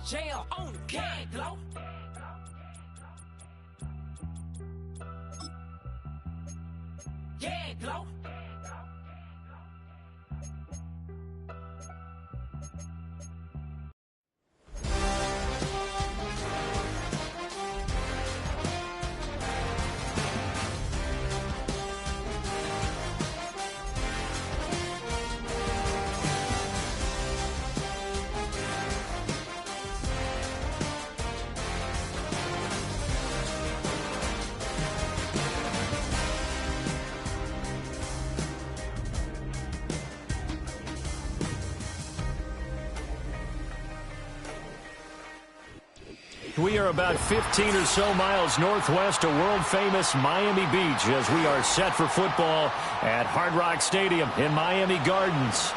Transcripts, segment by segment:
jail on the gang, glow. Yeah, glow. We are about 15 or so miles northwest of world-famous Miami Beach as we are set for football at Hard Rock Stadium in Miami Gardens.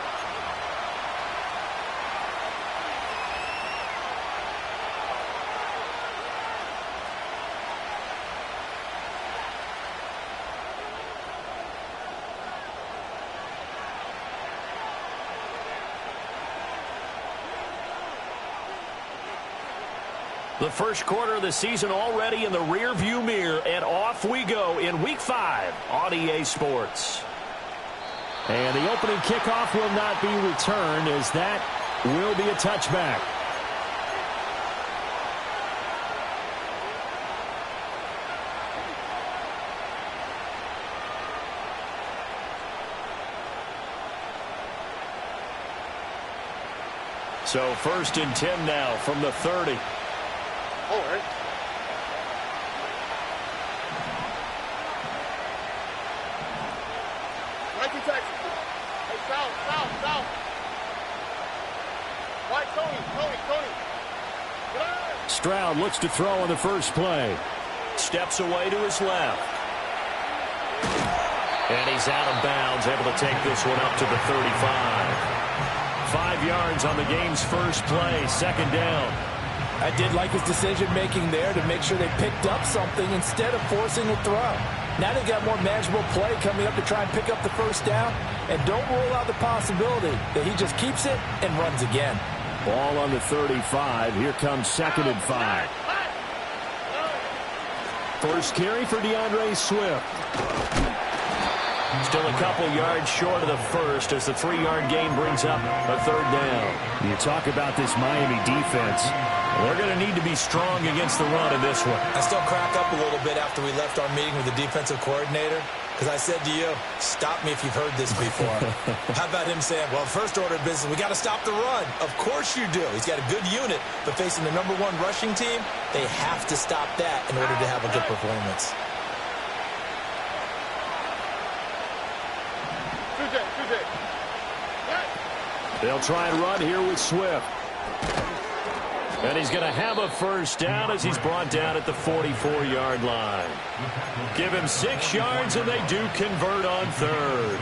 The first quarter of the season already in the rear-view mirror, and off we go in Week 5 on EA Sports. And the opening kickoff will not be returned, as that will be a touchback. So 1st and 10 now from the 30. Forward. Nike Texas. Hey, south. White, Tony. Stroud looks to throw on the first play. Steps away to his left. And he's out of bounds, able to take this one up to the 35. 5 yards on the game's first play, 2nd down. I did like his decision-making there to make sure they picked up something instead of forcing a throw. Now they got more manageable play coming up to try and pick up the first down, and don't rule out the possibility that he just keeps it and runs again. Ball on the 35. Here comes 2nd and 5. First carry for DeAndre Swift. Still a couple yards short of the first as the 3-yard gain brings up a 3rd down. You talk about this Miami defense. They're going to need to be strong against the run in this one. I still crack up a little bit after we left our meeting with the defensive coordinator, because I said to you, stop me if you've heard this before. How about him saying, well, first order of business, we got to stop the run. Of course you do. He's got a good unit, but facing the #1 rushing team, they have to stop that in order to have a good performance. They'll try and run here with Swift. And he's going to have a first down as he's brought down at the 44-yard line. Give him 6 yards, and they do convert on 3rd.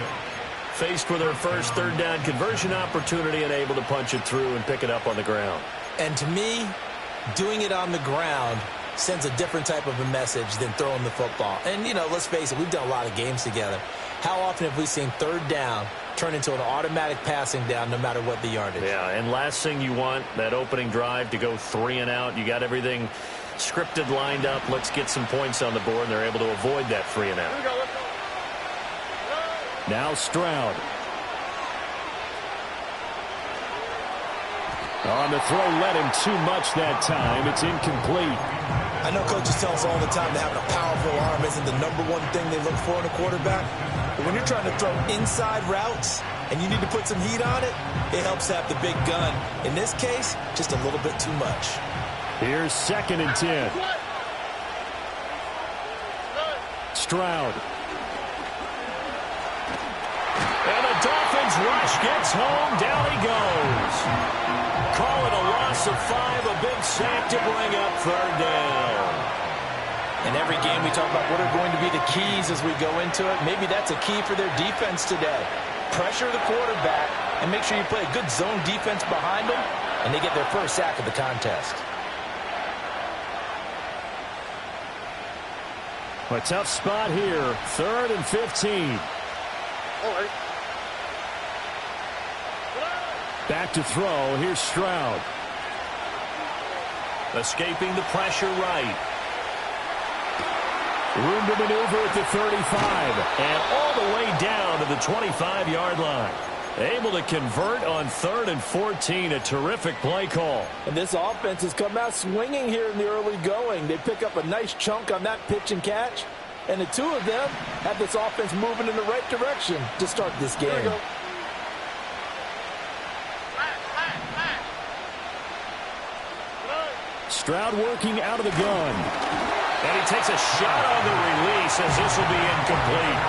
Faced with their first 3rd down conversion opportunity and able to punch it through and pick it up on the ground. And to me, doing it on the ground sends a different type of a message than throwing the football. And, you know, let's face it, we've done a lot of games together. How often have we seen 3rd down turn into an automatic passing down no matter what the yardage? Yeah, and last thing you want, that opening drive to go 3 and out. You got everything scripted, lined up. Let's get some points on the board, and they're able to avoid that 3 and out. Now Stroud. On the throw, led him too much that time. It's incomplete. I know coaches tell us all the time that having a powerful arm isn't the #1 thing they look for in a quarterback. But when you're trying to throw inside routes and you need to put some heat on it, it helps to have the big gun. In this case, just a little bit too much. Here's 2nd and 10. Stroud. And the Dolphins rush gets home. Down he goes. Call it a loss of 5, a big sack to bring up 3rd down. In every game, we talk about what are going to be the keys as we go into it. Maybe that's a key for their defense today. Pressure the quarterback and make sure you play a good zone defense behind them, and they get their first sack of the contest. A tough spot here. 3rd and 15. Back to throw. Here's Stroud. Escaping the pressure right. Room to maneuver at the 35. And all the way down to the 25-yard line. Able to convert on 3rd and 14. A terrific play call. And this offense has come out swinging here in the early going. They pick up a nice chunk on that pitch and catch. And the two of them have this offense moving in the right direction to start this game. Stroud working out of the gun. And he takes a shot on the release as this will be incomplete.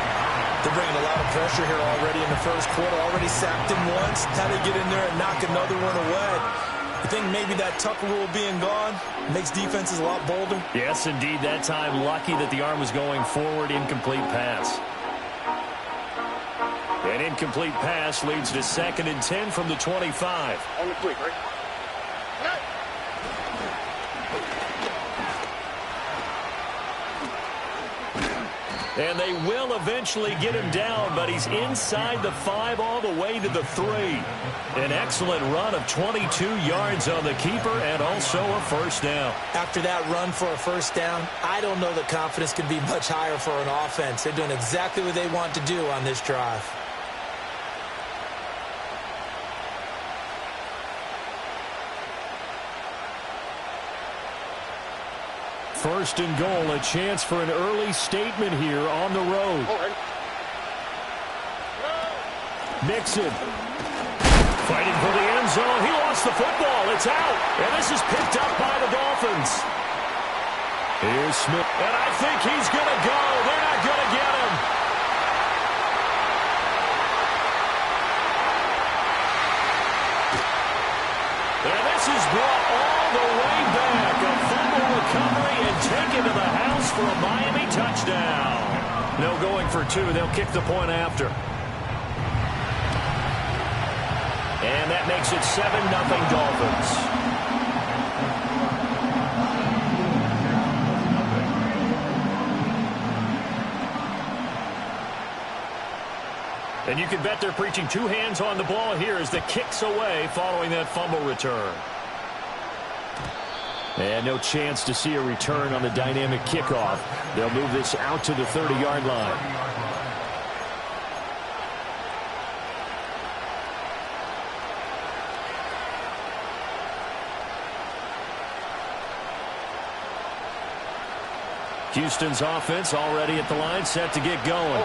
They're bringing a lot of pressure here already in the first quarter. Already sacked him once. How they get in there and knock another one away. You think maybe that Tucker rule being gone makes defenses a lot bolder? Yes, indeed. That time, lucky that the arm was going forward. Incomplete pass. An incomplete pass leads to 2nd and 10 from the 25. On the quick, right? And they will eventually get him down, but he's inside the 5 all the way to the 3. An excellent run of 22 yards on the keeper and also a first down. After that run for a first down, I don't know that confidence can be much higher for an offense. They're doing exactly what they want to do on this drive. First and goal, a chance for an early statement here on the road. Mixon fighting for the end zone. He lost the football. It's out. And this is picked up by the Dolphins. Here's Smith. And I think he's going to go. They're not going to get him. And this is brought all the way back. A fumble recovery and taken to the house for a Miami touchdown. No going for 2. They'll kick the point after. And that makes it 7-0 Dolphins. And you can bet they're preaching 2 hands on the ball here as the kick's away following that fumble return. And no chance to see a return on the dynamic kickoff. They'll move this out to the 30-yard line. Houston's offense already at the line, set to get going.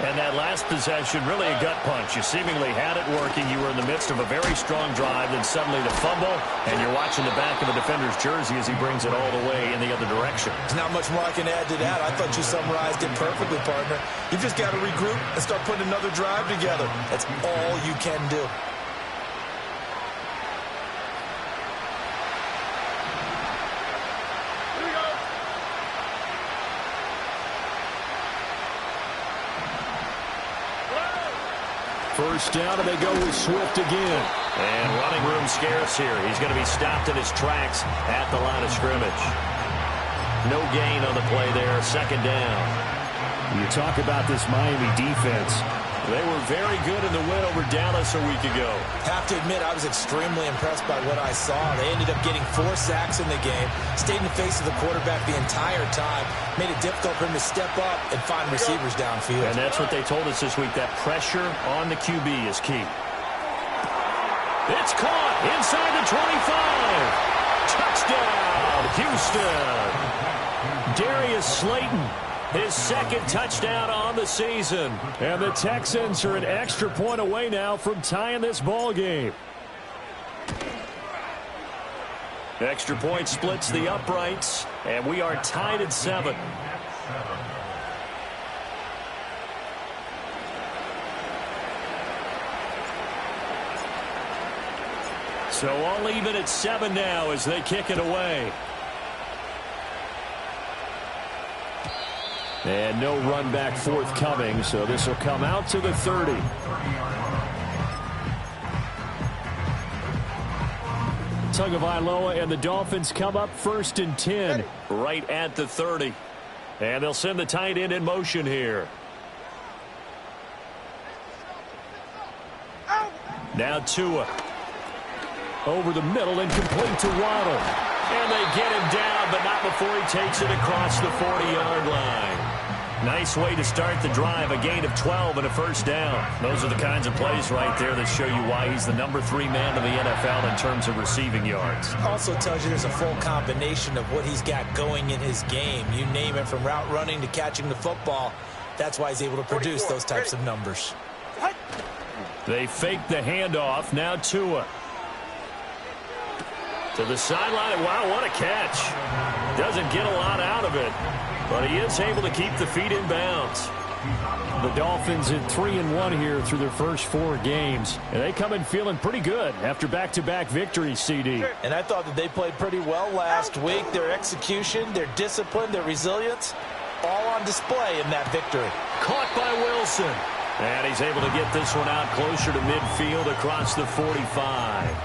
And that last possession, really a gut punch. You seemingly had it working. You were in the midst of a very strong drive, then suddenly the fumble, and you're watching the back of the defender's jersey as he brings it all the way in the other direction. There's not much more I can add to that. I thought you summarized it perfectly, partner. You've just got to regroup and start putting another drive together. That's all you can do. First down, and they go with Swift again. And running room scarce here. He's going to be stopped in his tracks at the line of scrimmage. No gain on the play there. 2nd down. You talk about this Miami defense. They were very good in the win over Dallas a week ago. Have to admit, I was extremely impressed by what I saw. They ended up getting 4 sacks in the game, stayed in the face of the quarterback the entire time, made it difficult for him to step up and find receivers downfield. And that's what they told us this week, that pressure on the QB is key. It's caught inside the 25. Touchdown, Houston. Darius Slayton. His 2nd touchdown on the season. And the Texans are an extra point away now from tying this ball game. Extra point splits the uprights, and we are tied at 7. So all even at 7 now as they kick it away. And no run back forthcoming, so this will come out to the 30. Tagovailoa and the Dolphins come up 1st and 10 right at the 30. And they'll send the tight end in motion here. Now Tua. Over the middle and complete to Waddle. And they get him down, but not before he takes it across the 40-yard line. Nice way to start the drive, a gain of 12 and a first down. Those are the kinds of plays right there that show you why he's the number 3 man in the NFL in terms of receiving yards. Also tells you there's a full combination of what he's got going in his game. You name it, from route running to catching the football. That's why he's able to produce those types of numbers. They fake the handoff. Now Tua. To the sideline. Wow, what a catch. Doesn't get a lot out of it, but he is able to keep the feet in bounds. The Dolphins at 3-1 here through their first 4 games. And they come in feeling pretty good after back-to-back victories, CD. And I thought that they played pretty well last week. Their execution, their discipline, their resilience, all on display in that victory. Caught by Wilson. And he's able to get this one out closer to midfield across the 45.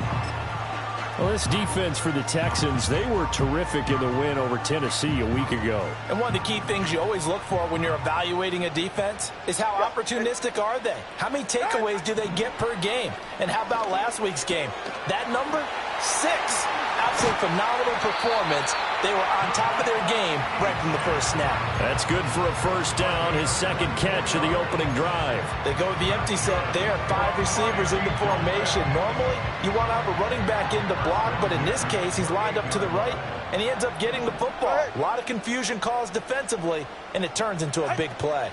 Well, this defense for the Texans, they were terrific in the win over Tennessee a week ago. And one of the key things you always look for when you're evaluating a defense is how opportunistic are they? How many takeaways do they get per game? And how about last week's game? That number, 6. Absolute phenomenal performance. They were on top of their game right from the first snap. That's good for a first down, his second catch of the opening drive. They go with the empty set there, 5 receivers in the formation. Normally, you want to have a running back in the block, but in this case, he's lined up to the right, and he ends up getting the football. A lot of confusion caused defensively, and it turns into a big play.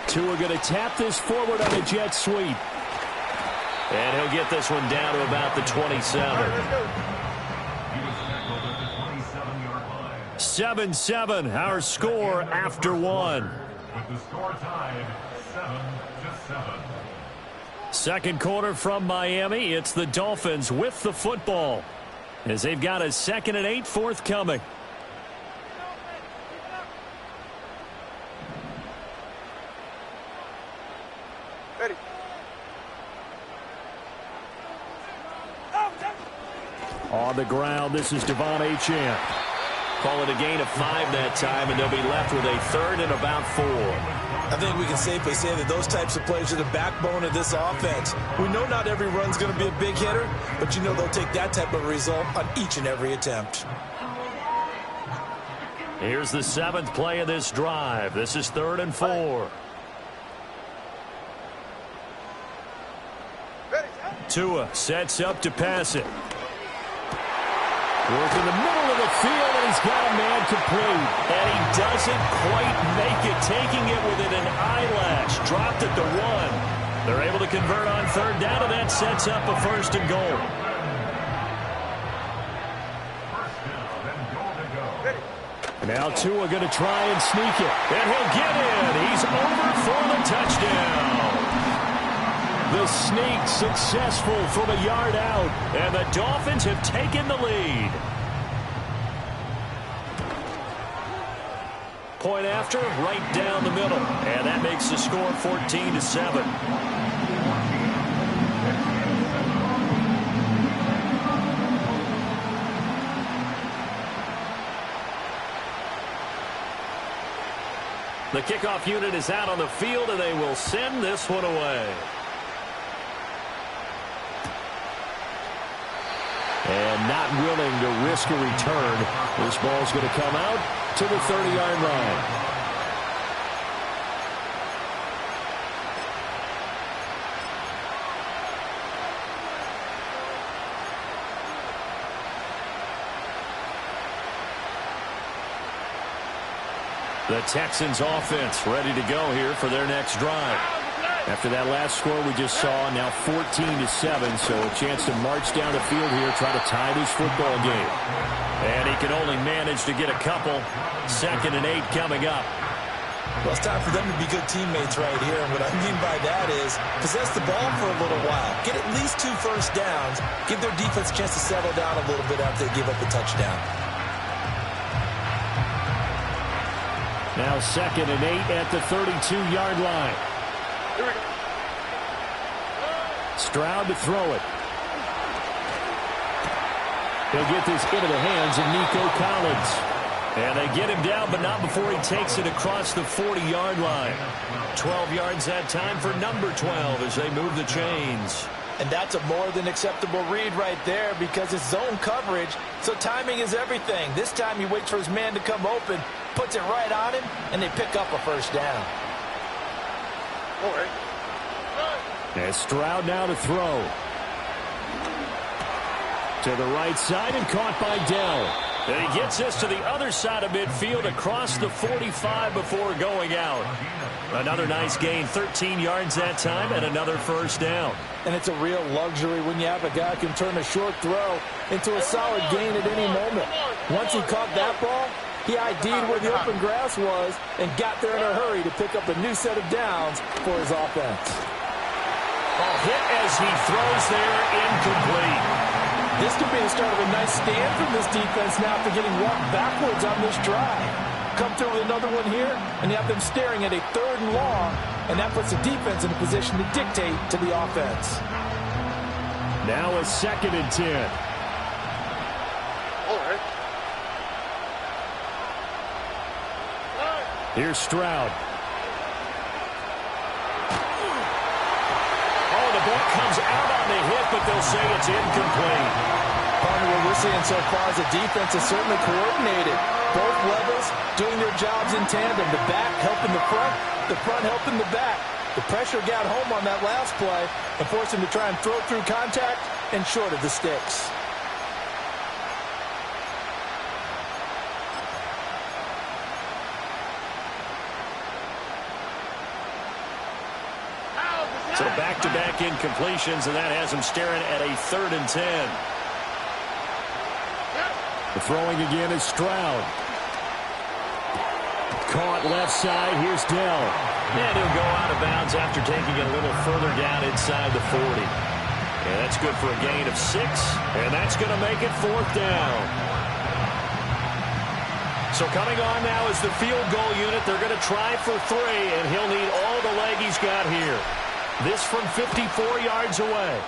Tua going to tap this forward on a jet sweep. And he'll get this one down to about the 27. 7-7, our score after 1. With the score tied 7-7. Second quarter from Miami. It's the Dolphins with the football as they've got a 2nd and 8 forthcoming. Ready. On the ground, this is Devon Achane. Call it a gain of 5 that time, and they'll be left with a 3rd and about 4. I think we can safely say that those types of plays are the backbone of this offense. We know not every run's going to be a big hitter, but you know they'll take that type of result on each and every attempt. Here's the 7th play of this drive. This is 3rd and 4. Tua sets up to pass it. Work in the middle of the field, and he's got a man complete. And he doesn't quite make it, taking it within an eyelash. Dropped at the 1. They're able to convert on 3rd down, and that sets up a 1st and goal. Now Tua going to try and sneak it. And he'll get in. He's over for the touchdown. The sneak successful from a yard out. And the Dolphins have taken the lead. Point after, right down the middle. And that makes the score 14-7. The kickoff unit is out on the field, and they will send this one away. And not willing to risk a return. This ball's going to come out to the 30-yard line. The Texans offense ready to go here for their next drive. After that last score we just saw, now 14-7, so a chance to march down the field here, try to tie this football game. And he can only manage to get a couple. 2nd and 8 coming up. Well, it's time for them to be good teammates right here. And what I mean by that is possess the ball for a little while. Get at least 2 first downs. Give their defense a chance to settle down a little bit after they give up a touchdown. Now 2nd and 8 at the 32-yard line. Stroud to throw it. He'll get this into the hands of Nico Collins. And they get him down, but not before he takes it across the 40-yard line. 12 yards that time for number 12 as they move the chains. And that's a more than acceptable read right there because it's zone coverage, so timing is everything. This time he waits for his man to come open, puts it right on him, and they pick up a first down. And Stroud now to throw. To the right side and caught by Dell. And he gets this to the other side of midfield across the 45 before going out. Another nice gain, 13 yards that time, and another first down. And it's a real luxury when you have a guy who can turn a short throw into a solid gain at any moment. Once he caught that ball, he ID'd where the open grass was and got there in a hurry to pick up a new set of downs for his offense. Ball hit as he throws there, incomplete. This could be the start of a nice stand from this defense now after getting walked backwards on this drive. Come through with another one here, and you have them staring at a 3rd and long, and that puts the defense in a position to dictate to the offense. Now a 2nd and 10. Here's Stroud. Oh, the ball comes out on the hit, but they'll say it's incomplete. Partner, what we're seeing so far is the defense is certainly coordinated. Both levels doing their jobs in tandem. The back helping the front helping the back. The pressure got home on that last play and forced him to try and throw through contact and short of the sticks. So back-to-back incompletions, and that has him staring at a 3rd and 10. The throwing again is Stroud. Caught left side. Here's Dell. And he'll go out of bounds after taking it a little further down inside the 40. And that's good for a gain of 6, and that's going to make it 4th down. So coming on now is the field goal unit. They're going to try for 3, and he'll need all the leg he's got here. This from 54 yards away.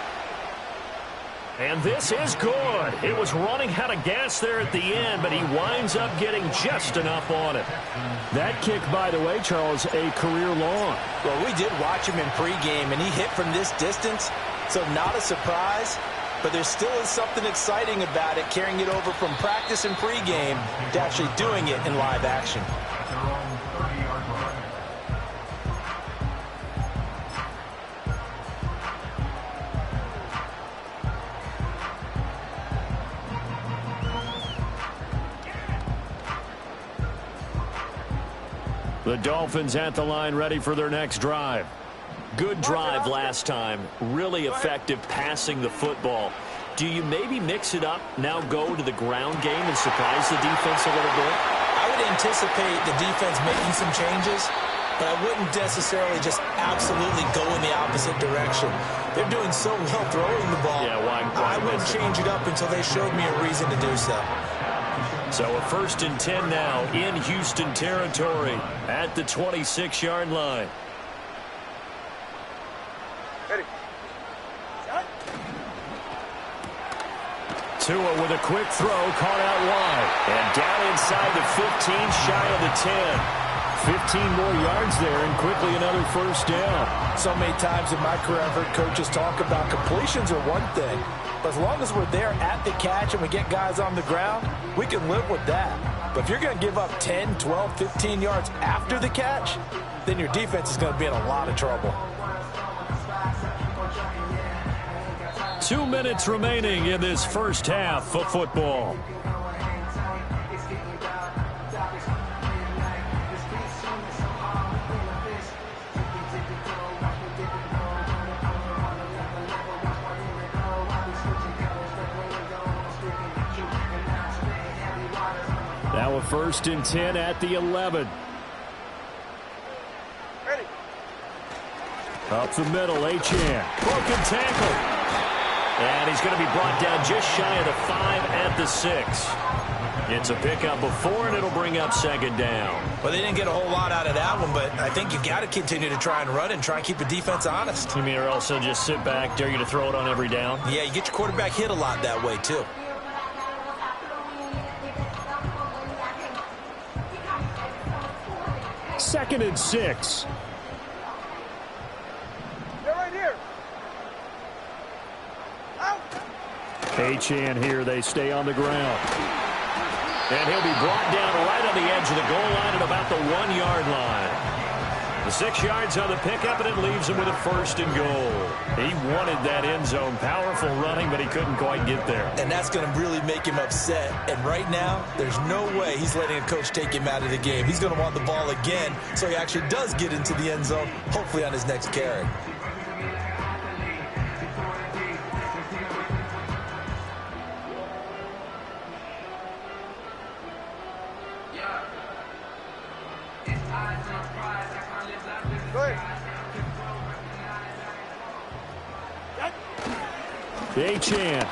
And this is good. It was running out of gas there at the end, but he winds up getting just enough on it. That kick, by the way, Charles, a career long. Well, we did watch him in pregame, and he hit from this distance, so not a surprise. But there still is something exciting about it, carrying it over from practice and pregame to actually doing it in live action. The Dolphins at the line, ready for their next drive. Good drive last time. Really effective passing the football. Do you maybe mix it up, now go to the ground game and surprise the defense a little bit? I would anticipate the defense making some changes, but I wouldn't necessarily just absolutely go in the opposite direction. They're doing so well throwing the ball. Yeah, why I wouldn't change it up until they showed me a reason to do so. So a 1st and 10 now in Houston territory at the 26-yard line. Tua with a quick throw, caught out wide. And down inside the 15, shy of the 10. 15 more yards there, and quickly another first down. So many times in my career I've heard coaches talk about completions are one thing, but as long as we're there at the catch and we get guys on the ground, we can live with that. But if you're going to give up 10, 12, 15 yards after the catch, then your defense is going to be in a lot of trouble. 2 minutes remaining in this first half of football. Now a 1st and 10 at the 11. Up the middle, Achane. Broken tackle. And he's going to be brought down just shy of the 5 at the 6. It's a pickup of 4, and it'll bring up 2nd down. Well, they didn't get a whole lot out of that one, but I think you got to continue to try and run and try and keep the defense honest. You mean, or also just sit back, dare you to throw it on every down? Yeah, you get your quarterback hit a lot that way, too. Second and 6. They're right here. Achane here. They stay on the ground. And he'll be brought down right on the edge of the goal line at about the 1-yard line. The 6 yards on the pickup, and it leaves him with a 1st and goal. He wanted that end zone. Powerful running, but he couldn't quite get there. And that's going to really make him upset. And right now, there's no way he's letting a coach take him out of the game. He's going to want the ball again, so he actually does get into the end zone, hopefully on his next carry. Achane.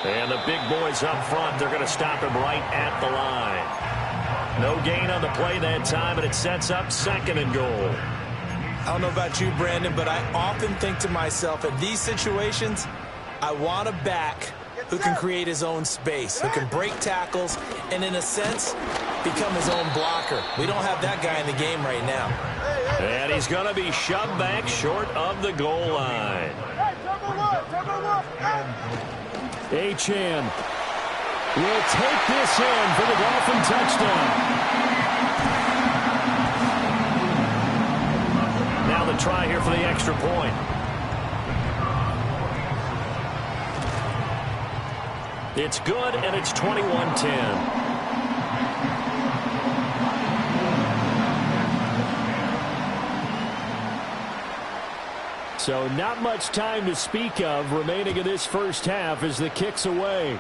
And the big boys up front, they're going to stop him right at the line. No gain on the play that time, and it sets up 2nd and goal. I don't know about you, Brandon, but I often think to myself, in these situations, I want a back who can create his own space, who can break tackles, and in a sense, become his own blocker. We don't have that guy in the game right now. And he's going to be shoved back short of the goal line. Achane will take this in for the Dolphin touchdown. Now the try here for the extra point. It's good, and it's 21-10. So not much time to speak of remaining in this first half as the kick's away.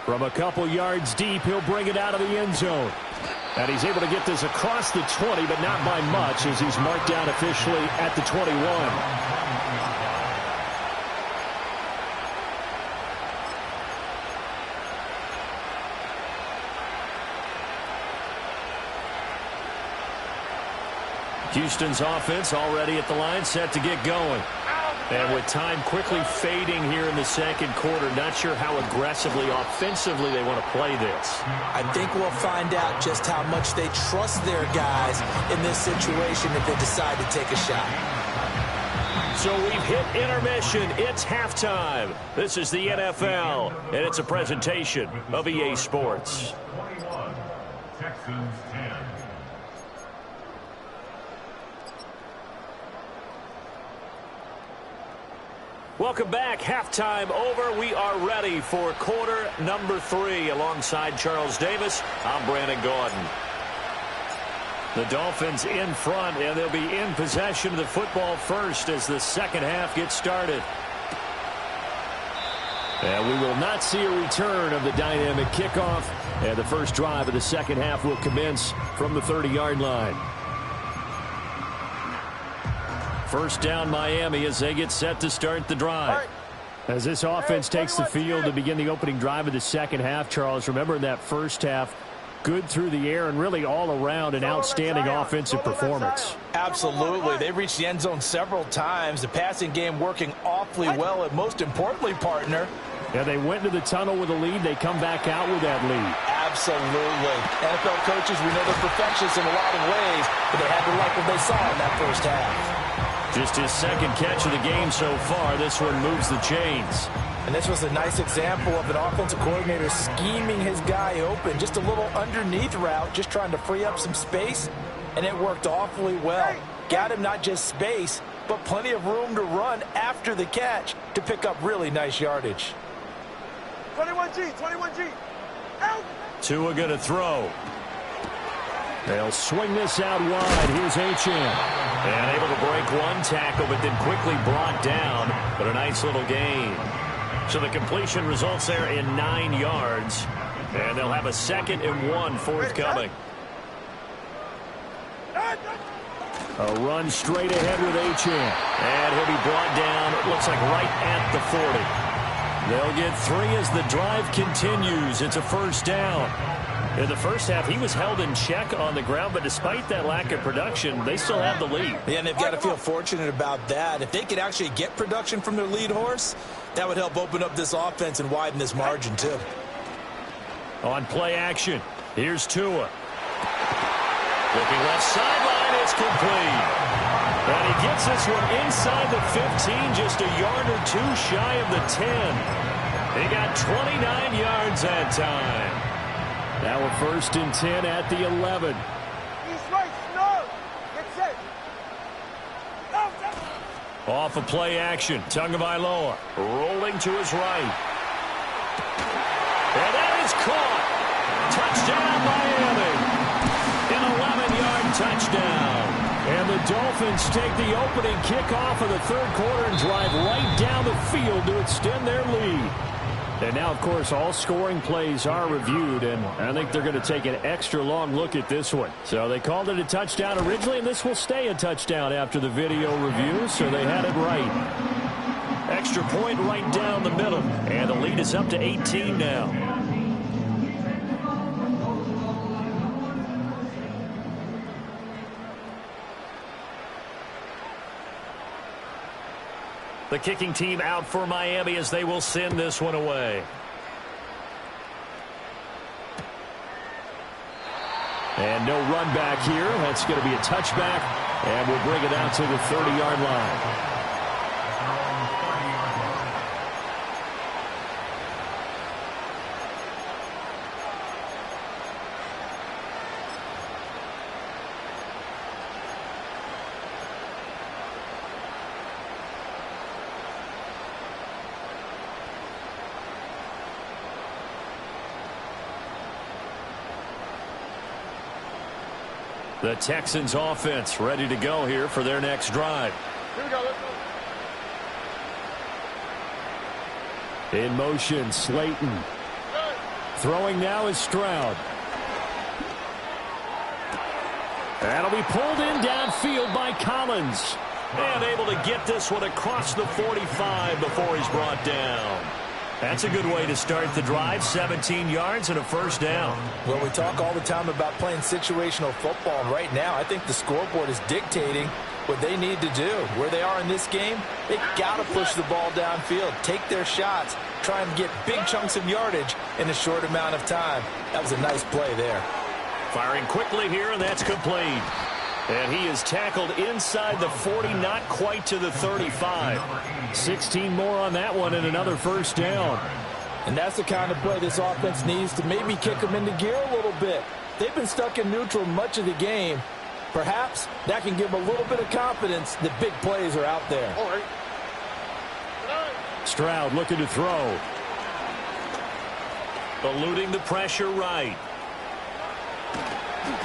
From a couple yards deep, he'll bring it out of the end zone. And he's able to get this across the 20, but not by much as he's marked down officially at the 21. Houston's offense already at the line, set to get going. And with time quickly fading here in the 2nd quarter, not sure how aggressively, offensively they want to play this. I think we'll find out just how much they trust their guys in this situation if they decide to take a shot. So we've hit intermission. It's halftime. This is the NFL, and it's a presentation of EA Sports. 21, Texans 10. Welcome back. Halftime over. We are ready for quarter number 3. Alongside Charles Davis, I'm Brandon Gaudin. The Dolphins in front, and they'll be in possession of the football first as the 2nd half gets started. And we will not see a return of the dynamic kickoff, and the first drive of the 2nd half will commence from the 30-yard line. First down, Miami, as they get set to start the drive. As this offense takes the field to begin the opening drive of the 2nd half, Charles, remember in that first half, good through the air and really all around an outstanding offensive performance. Absolutely. They reached the end zone several times. The passing game working awfully well, and most importantly, partner. Yeah, they went into the tunnel with a lead. They come back out with that lead. Absolutely. NFL coaches, we know they're perfectionists in a lot of ways, but they had to like what they saw in that first half. Just his 2nd catch of the game so far. This one moves the chains. And this was a nice example of an offensive coordinator scheming his guy open. Just a little underneath route, just trying to free up some space, and it worked awfully well. Got him not just space, but plenty of room to run after the catch to pick up really nice yardage. 21G, 21G. Out. Tua going to throw. They'll swing this out wide. Here's Achane. And able to break one tackle, but then quickly brought down. But a nice little gain. So the completion results there in 9 yards. And they'll have a 2nd and 1 forthcoming. A run straight ahead with Achane. And he'll be brought down, it looks like right at the 40. They'll get 3 as the drive continues. It's a first down. In the first half, he was held in check on the ground, but despite that lack of production, they still have the lead. Yeah, and they've got to feel fortunate about that. If they could actually get production from their lead horse, that would help open up this offense and widen this margin, too. On play action, here's Tua. Looking left sideline, it's complete. And he gets this one inside the 15, just a yard or two shy of the 10. He got 29 yards that time. Now a 1st and 10 at the 11. He's right, no. Get set. Off of play action, Tagovailoa rolling to his right. And that is caught. Touchdown, Miami. An 11-yard touchdown. And the Dolphins take the opening kickoff of the 3rd quarter and drive right down the field to extend their lead. And now, of course, all scoring plays are reviewed, and I think they're going to take an extra long look at this one. So they called it a touchdown originally, and this will stay a touchdown after the video review, so they had it right. Extra point right down the middle, and the lead is up to 18 now. The kicking team out for Miami as they will send this one away. And no run back here. That's going to be a touchback, and we'll bring it out to the 30-yard line. The Texans offense ready to go here for their next drive. Here we go, let's go. In motion, Slayton. Throwing now is Stroud. That'll be pulled in downfield by Collins. And able to get this one across the 45 before he's brought down. That's a good way to start the drive. 17 yards and a 1st down. Well, we talk all the time about playing situational football, and right now I think the scoreboard is dictating what they need to do. Where they are in this game, they got to push the ball downfield, take their shots, try and get big chunks of yardage in a short amount of time. That was a nice play there. Firing quickly here, and that's complete. And he is tackled inside the 40, not quite to the 35. 16 more on that one and another 1st down. And that's the kind of play this offense needs to maybe kick them into gear a little bit. They've been stuck in neutral much of the game. Perhaps that can give them a little bit of confidence that big plays are out there. All right. Stroud looking to throw. Eluding the pressure right.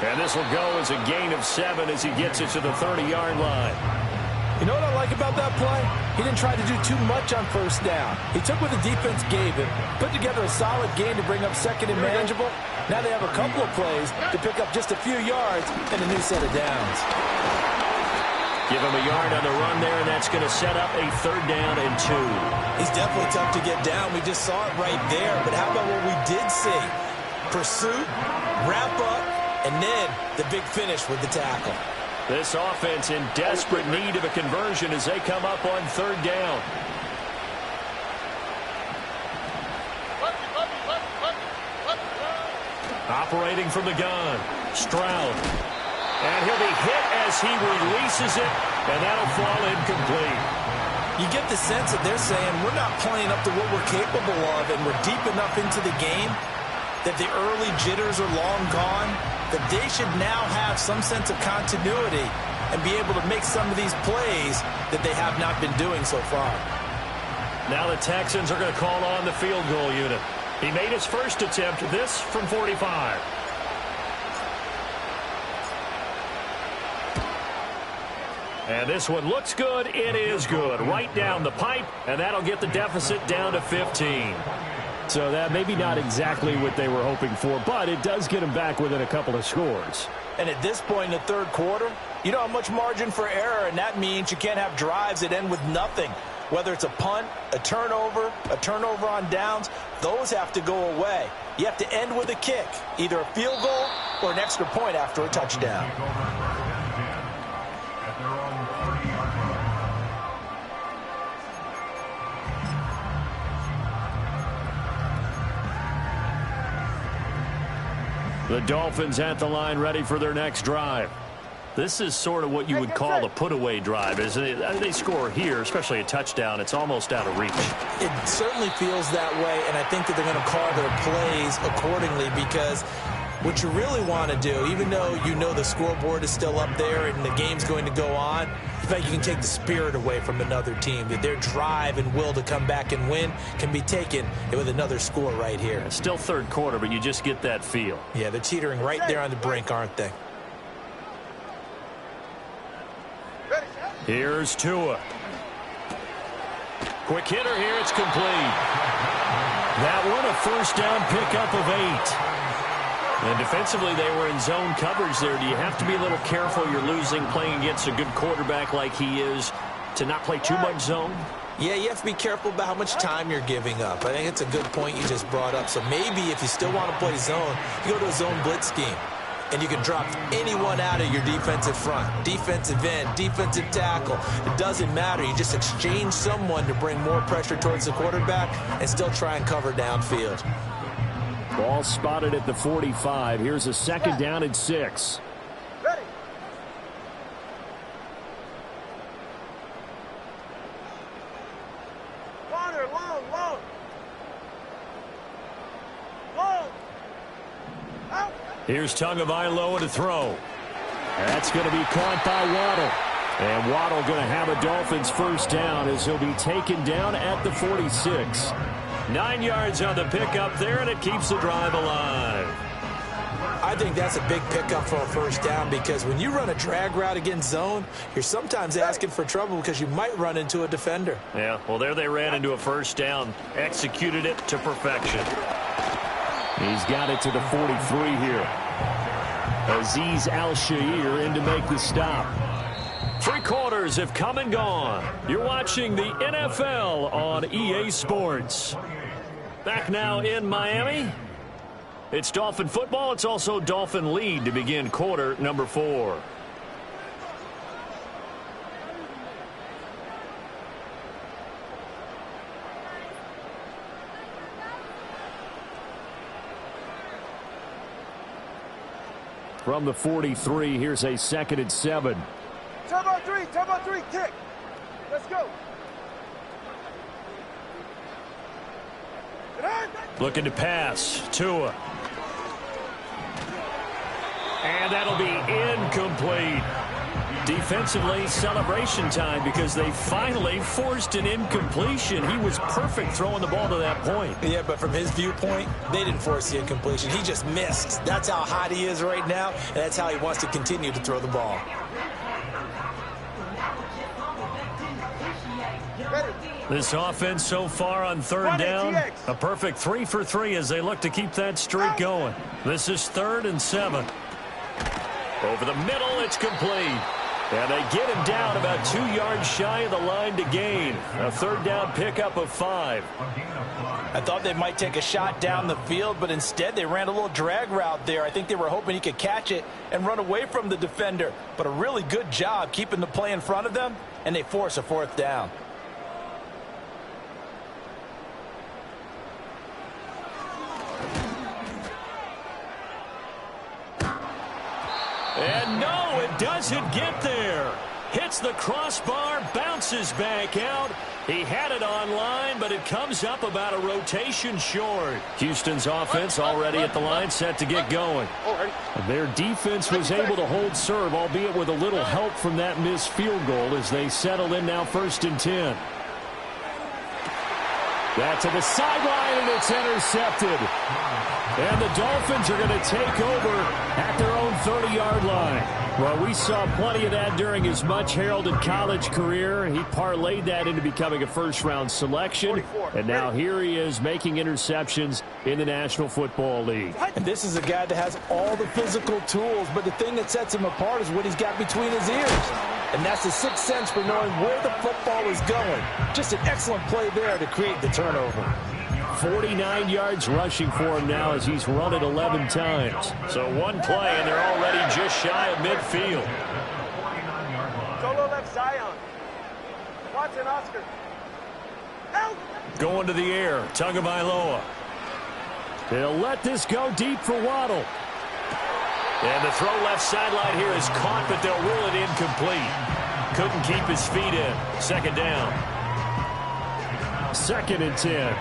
And this will go as a gain of 7 as he gets it to the 30-yard line. You know what I like about that play? He didn't try to do too much on 1st down. He took what the defense gave him, put together a solid game to bring up 2nd and manageable. Now they have a couple of plays to pick up just a few yards and a new set of downs. Give him a yard on the run there, and that's going to set up a 3rd down and 2. He's definitely tough to get down. We just saw it right there. But how about what we did see? Pursuit, wrap up, and then the big finish with the tackle. This offense in desperate need of a conversion as they come up on 3rd down. Operating from the gun, Stroud. And he'll be hit as he releases it, and that'll fall incomplete. You get the sense that they're saying we're not playing up to what we're capable of, and we're deep enough into the game that the early jitters are long gone, that they should now have some sense of continuity and be able to make some of these plays that they have not been doing so far. Now the Texans are going to call on the field goal unit. He made his first attempt, this from 45. And this one looks good. It is good. Right down the pipe, and that'll get the deficit down to 15. So that maybe not exactly what they were hoping for, but it does get them back within a couple of scores. And at this point in the 3rd quarter, you don't have much margin for error, and that means you can't have drives that end with nothing. Whether it's a punt, a turnover on downs, those have to go away. You have to end with a kick, either a field goal or an extra point after a touchdown. The Dolphins at the line ready for their next drive. This is sort of what you would call the put-away drive. As they score here, especially a touchdown, it's almost out of reach. It certainly feels that way, and I think that they're going to call their plays accordingly, because what you really want to do, even though you know the scoreboard is still up there and the game's going to go on, I think you can take the spirit away from another team. That their drive and will to come back and win can be taken with another score right here. It's still third quarter, but you just get that feel. Yeah, they're teetering right there on the brink, aren't they? Here's Tua. Quick hitter here. It's complete. That one, a first down pickup of 8. And defensively, they were in zone coverage there. Do you have to be a little careful? You're losing playing against a good quarterback like he is to not play too much zone? Yeah, you have to be careful about how much time you're giving up. I think it's a good point you just brought up. So maybe if you still want to play zone, you go to a zone blitz scheme. And you can drop anyone out of your defensive front. Defensive end, defensive tackle. It doesn't matter. You just exchange someone to bring more pressure towards the quarterback and still try and cover downfield. Ball spotted at the 45. Here's a second down and 6. Ready. Corner, long. Long. Out. Here's Tagovailoa to throw. That's going to be caught by Waddle. And Waddle going to have a Dolphins first down as he'll be taken down at the 46. 9 yards on the pickup there, and it keeps the drive alive. I think that's a big pickup for a first down, because when you run a drag route against zone, you're sometimes asking for trouble because you might run into a defender. Yeah, well, there they ran into a first down. Executed it to perfection. He's got it to the 43 here. Azeez Al-Shaair in to make the stop. 3 quarters have come and gone. You're watching the NFL on EA Sports. Back now in Miami. It's Dolphin football. It's also Dolphin lead to begin quarter number 4. From the 43, here's a second and 7. Turbo 3, kick. Let's go. Looking to pass. Tua. And that'll be incomplete. Defensively, celebration time, because they finally forced an incompletion. He was perfect throwing the ball to that point. Yeah, but from his viewpoint, they didn't force the incompletion. He just missed. That's how hot he is right now, and that's how he wants to continue to throw the ball. This offense so far on third down, a perfect 3 for 3 as they look to keep that streak going. This is 3rd and 7. Over the middle, it's complete. And they get him down about 2 yards shy of the line to gain. A third down pickup of 5. I thought they might take a shot down the field, but instead they ran a little drag route there. I think they were hoping he could catch it and run away from the defender. But a really good job keeping the play in front of them, and they force a 4th down. And no, it doesn't get there. Hits the crossbar, bounces back out. He had it online, but it comes up about a rotation short. Houston's offense already at the line, set to get going. Their defense was able to hold serve, albeit with a little help from that missed field goal as they settle in now 1st and 10. That to the sideline, and it's intercepted. And the Dolphins are going to take over at their own 30-yard line. Well, we saw plenty of that during his much-heralded college career. He parlayed that into becoming a first-round selection. And now here he is making interceptions in the National Football League. And this is a guy that has all the physical tools, but the thing that sets him apart is what he's got between his ears. And that's the sixth sense for knowing where the football is going. Just an excellent play there to create the turnover. 49 yards rushing for him now as he's run it 11 times. So one play, and they're already just shy of midfield. Solo left Zion. Watson, Oscar. Help! Going to the air, Tagovailoa. They'll let this go deep for Waddle. And the throw left sideline here is caught, but they'll rule it incomplete. Couldn't keep his feet in. Second down. 2nd and 10.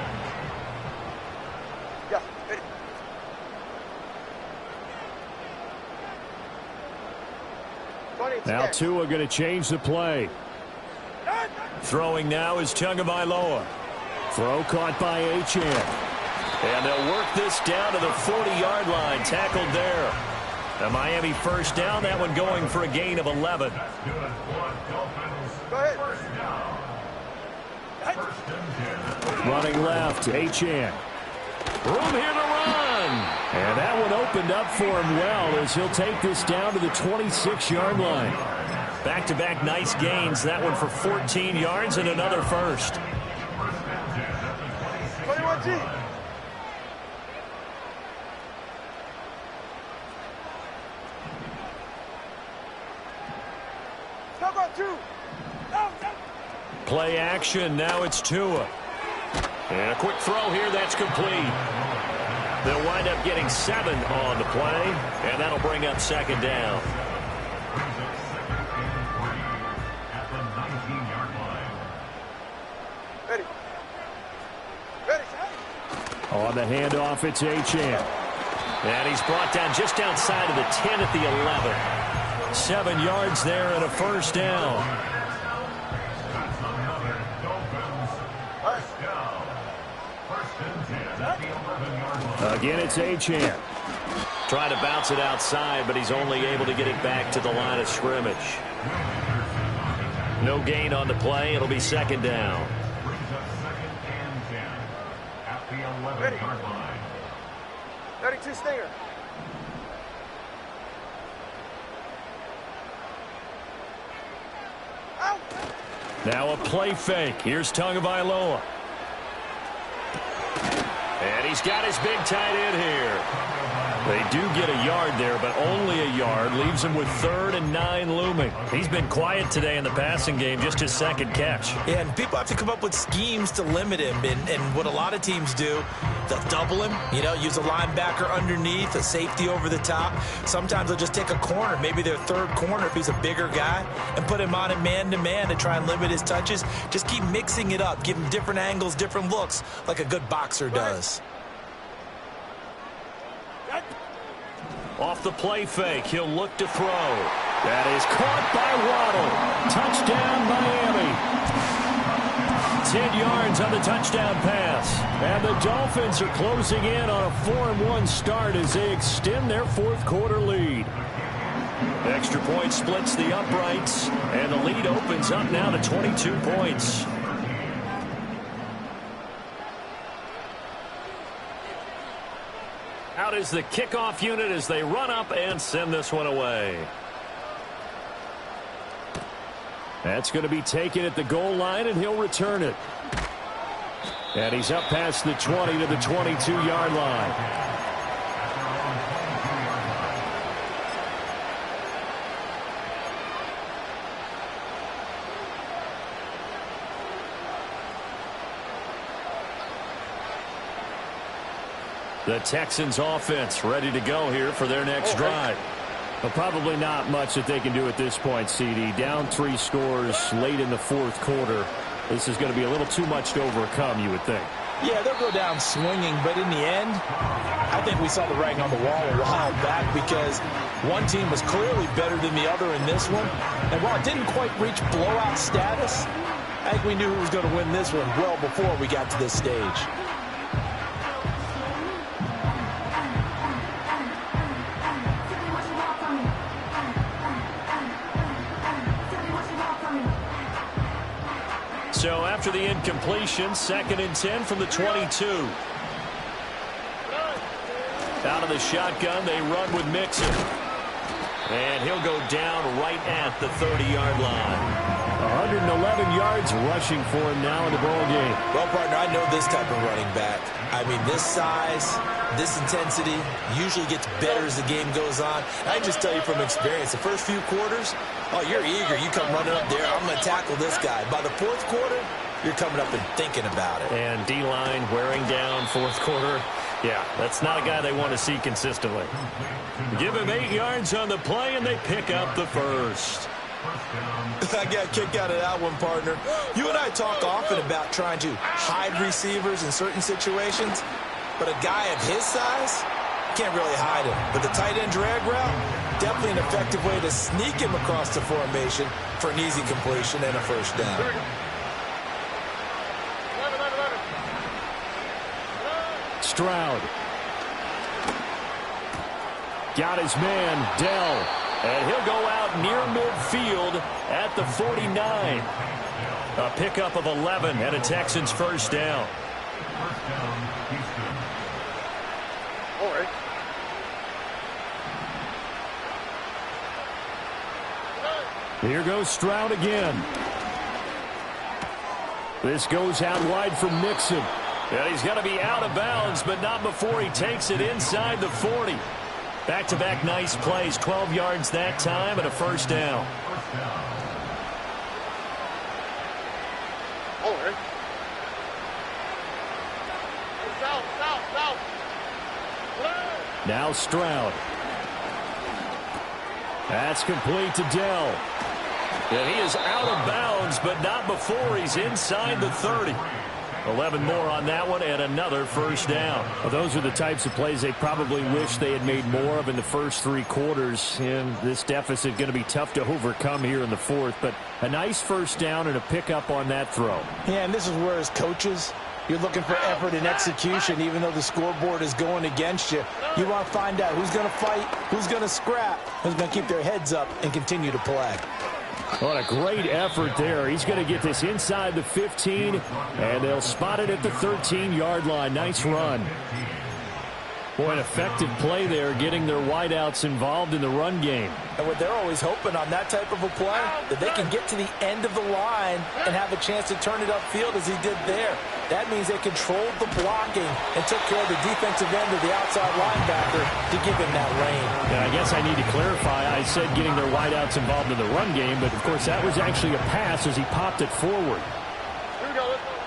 Yeah, ready. Now Tua going to change the play. Throwing now is Tagovailoa. Throw caught by Achane. And they'll work this down to the 40-yard line. Tackled there. The Miami first down. That one going for a gain of 11. Go ahead. Running left, Achane. Room here to run. And that one opened up for him well as he'll take this down to the 26-yard line. Back-to-back nice gains. That one for 14 yards and another first. 21G. How about two? Play action. Now it's Tua. And a quick throw here. That's complete. They'll wind up getting 7 on the play, and that'll bring up second down. Ready. Ready. On the handoff, it's Achane. And he's brought down just outside of the 10 at the 11. 7 yards there and a first down. Again, it's Achane. Trying to bounce it outside, but he's only able to get it back to the line of scrimmage. No gain on the play. It'll be second down. Ready. 32 Stinger. Out. Now a play fake. Here's Tagovailoa. And he's got his big tight end here. They do get a yard there, but only a yard. Leaves him with 3rd and 9 looming. He's been quiet today in the passing game, just his second catch. Yeah, and people have to come up with schemes to limit him. And what a lot of teams do, they'll double him, use a linebacker underneath, a safety over the top. Sometimes they'll just take a corner, maybe their 3rd corner if he's a bigger guy, and put him on a man-to-man to try and limit his touches. Just keep mixing it up, give him different angles, different looks, like a good boxer does. Off the play fake, he'll look to throw. That is caught by Waddle. Touchdown, Miami. 10 yards on the touchdown pass. And the Dolphins are closing in on a 4-1 start as they extend their 4th quarter lead. Extra point splits the uprights, and the lead opens up now to 22 points. Out is the kickoff unit as they run up and send this one away. That's going to be taken at the goal line, and he'll return it. And he's up past the 20 to the 22-yard line. The Texans offense ready to go here for their next drive. But probably not much that they can do at this point, CD. Down 3 scores late in the 4th quarter. This is going to be a little too much to overcome, you would think. Yeah, they'll go down swinging, but in the end, I think we saw the writing on the wall a while back because one team was clearly better than the other in this one. And while it didn't quite reach blowout status, I think we knew who was going to win this one well before we got to this stage. So after the incompletion, 2nd and 10 from the 22. Out of the shotgun, they run with Mixon. And he'll go down right at the 30-yard line. 111 yards rushing for him now in the ball game. Well, partner, I know this type of running back. I mean, this size, this intensity usually gets better as the game goes on. I just tell you from experience, the first few quarters, oh, you're eager. You come running up there. I'm going to tackle this guy. By the 4th quarter, you're coming up and thinking about it. And D-line wearing down 4th quarter. Yeah, that's not a guy they want to see consistently. Give him 8 yards on the play, and they pick up the first. I got a kick out of that one, partner. You and I talk often about trying to hide receivers in certain situations, but a guy of his size can't really hide him. But the tight end drag route, definitely an effective way to sneak him across the formation for an easy completion and a first down. Stroud. Got his man, Dell. And he'll go out near midfield at the 49. A pickup of 11 and a Texans first down. All right. Here goes Stroud again. This goes out wide for Mixon. And he's going to be out of bounds, but not before he takes it inside the 40. Back-to-back nice plays, 12 yards that time and a first down. All right. South. Now Stroud. That's complete to Dell. And he is out of bounds, but not before he's inside the 30. 11 more on that one and another first down. Well, those are the types of plays they probably wish they had made more of in the first 3 quarters. And this deficit going to be tough to overcome here in the 4th. But a nice first down and a pickup on that throw. Yeah, and this is where as coaches, you're looking for effort and execution. Even though the scoreboard is going against you, you want to find out who's going to fight, who's going to scrap, who's going to keep their heads up and continue to play. What a great effort there. He's going to get this inside the 15, and they'll spot it at the 13-yard line. Nice run. Boy, an effective play there, getting their wideouts involved in the run game. And what they're always hoping on that type of a play, that they can get to the end of the line and have a chance to turn it upfield as he did there. That means they controlled the blocking and took care of the defensive end of the outside linebacker to give him that lane. And I guess I need to clarify. I said getting their wideouts involved in the run game, but, of course, that was actually a pass as he popped it forward. Here we go. Let's go.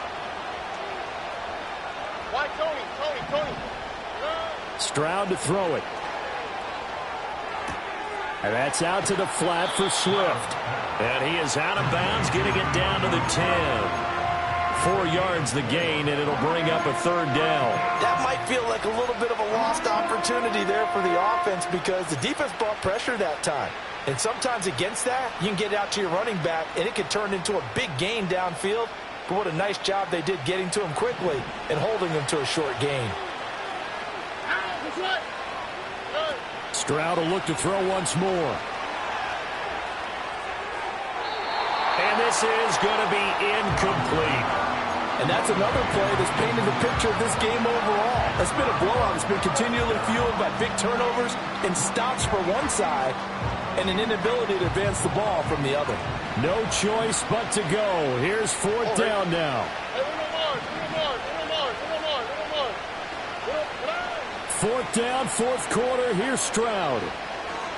Why Tony? Stroud to throw it. And that's out to the flat for Swift. And he is out of bounds, getting it down to the 10. 4 yards the gain, and it'll bring up a third down. That might feel like a little bit of a lost opportunity there for the offense because the defense brought pressure that time. And sometimes against that, you can get out to your running back, and it can turn into a big gain downfield. But what a nice job they did getting to him quickly and holding him to a short gain. Stroud will look to throw once more. And this is going to be incomplete. And that's another play that's painted the picture of this game overall. It's been a blowout. It's been continually fueled by big turnovers and stops for one side and an inability to advance the ball from the other. No choice but to go. Here's 4th down now. 4th down, 4th quarter. Here's Stroud.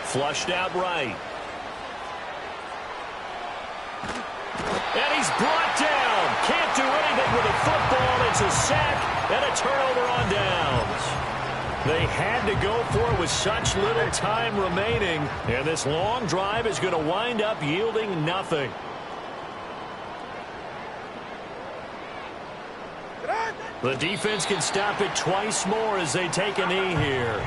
Flushed out right. And he's brought down. Can't do anything with a football. It's a sack and a turnover on downs. They had to go for it with such little time remaining. And this long drive is going to wind up yielding nothing. The defense can stop it twice more as they take a knee here.